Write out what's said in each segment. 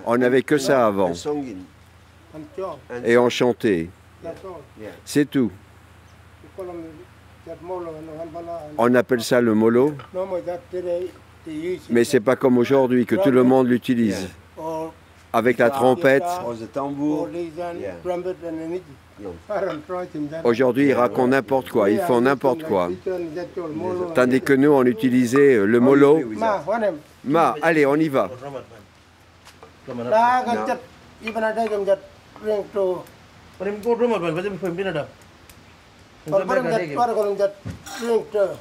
On n'avait que ça avant. Et on chantait. C'est tout. On appelle ça le molo. Mais c'est pas comme aujourd'hui que tout le monde l'utilise. Avec la trompette. Aujourd'hui, ils racontent n'importe quoi, ils font n'importe quoi. Tandis que nous, on utilisait le molo. Ma, allez, on y va.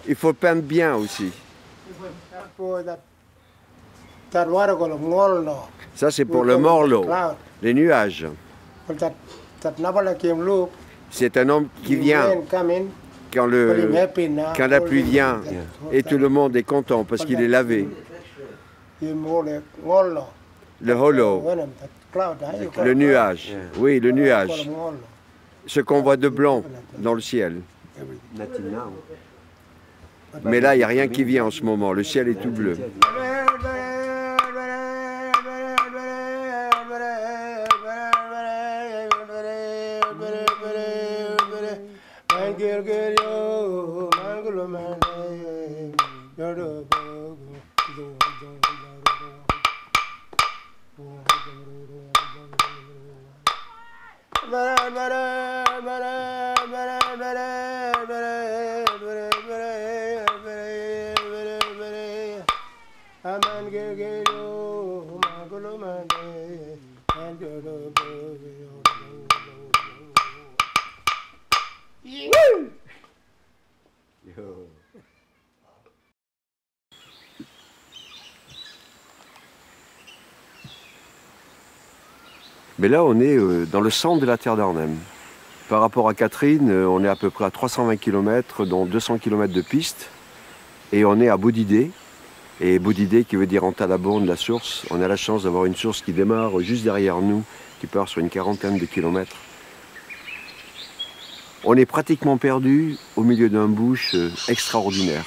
Il faut peindre bien aussi. Ça, c'est pour le morlo, les nuages. C'est un homme qui vient quand la pluie vient et tout le monde est content parce qu'il est lavé. Le holo, le nuage, oui, le nuage. Ce qu'on voit de blanc dans le ciel. Mais là, il n'y a rien qui vient en ce moment, le ciel est tout bleu. Mais là, on est dans le centre de la terre d'Arnhem. Par rapport à Catherine, on est à peu près à 320 km, dont 200 km de piste. Et on est à Bodidé. Et Bodidé qui veut dire en Talabourne, la source. On a la chance d'avoir une source qui démarre juste derrière nous, qui part sur une quarantaine de kilomètres. On est pratiquement perdu au milieu d'un bush extraordinaire.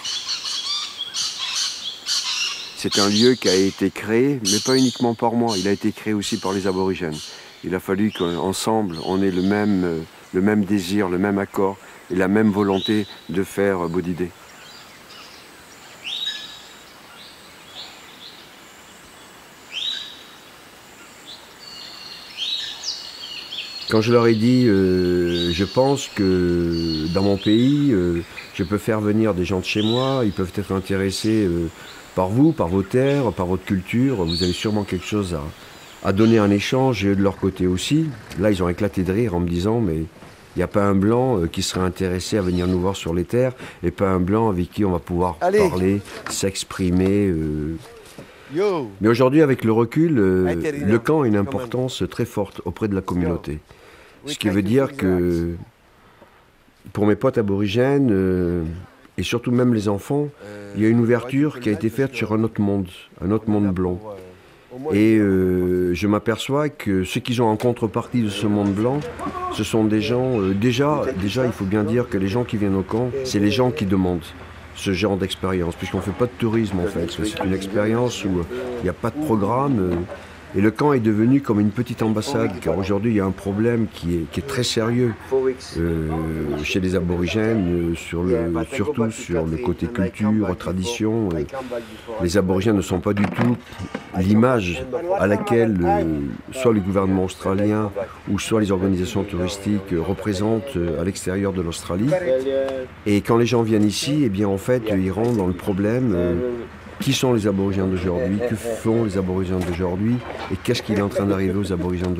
C'est un lieu qui a été créé, mais pas uniquement par moi, il a été créé aussi par les aborigènes. Il a fallu qu'ensemble, on ait le même désir, le même accord et la même volonté de faire Bodidé. Quand je leur ai dit, je pense que dans mon pays, je peux faire venir des gens de chez moi, ils peuvent être intéressés par vous, par vos terres, par votre culture, vous avez sûrement quelque chose à donner en échange, et de leur côté aussi. Là, ils ont éclaté de rire en me disant, mais il n'y a pas un blanc qui serait intéressé à venir nous voir sur les terres, et pas un blanc avec qui on va pouvoir parler, s'exprimer. Mais aujourd'hui, avec le recul, le camp a une importance très forte auprès de la communauté. Ce qui veut dire que pour mes potes aborigènes, et surtout même les enfants, il y a une ouverture qui a été faite sur un autre monde blanc. Et je m'aperçois que ceux qui sont en contrepartie de ce monde blanc, ce sont des gens, déjà il faut bien dire que les gens qui viennent au camp, c'est les gens qui demandent ce genre d'expérience, puisqu'on ne fait pas de tourisme en fait, c'est une expérience où il n'y a pas de programme. Et le camp est devenu comme une petite ambassade, car aujourd'hui il y a un problème qui est très sérieux chez les aborigènes, surtout sur le côté culture, tradition. Les aborigènes ne sont pas du tout l'image à laquelle soit le gouvernement australien ou soit les organisations touristiques représentent à l'extérieur de l'Australie. Et quand les gens viennent ici, eh bien en fait ils rentrent dans le problème. Qui sont les aborigènes d'aujourd'hui? Que font les aborigènes d'aujourd'hui? Et qu'est-ce qui est en train d'arriver aux aborigènes d'aujourd'hui?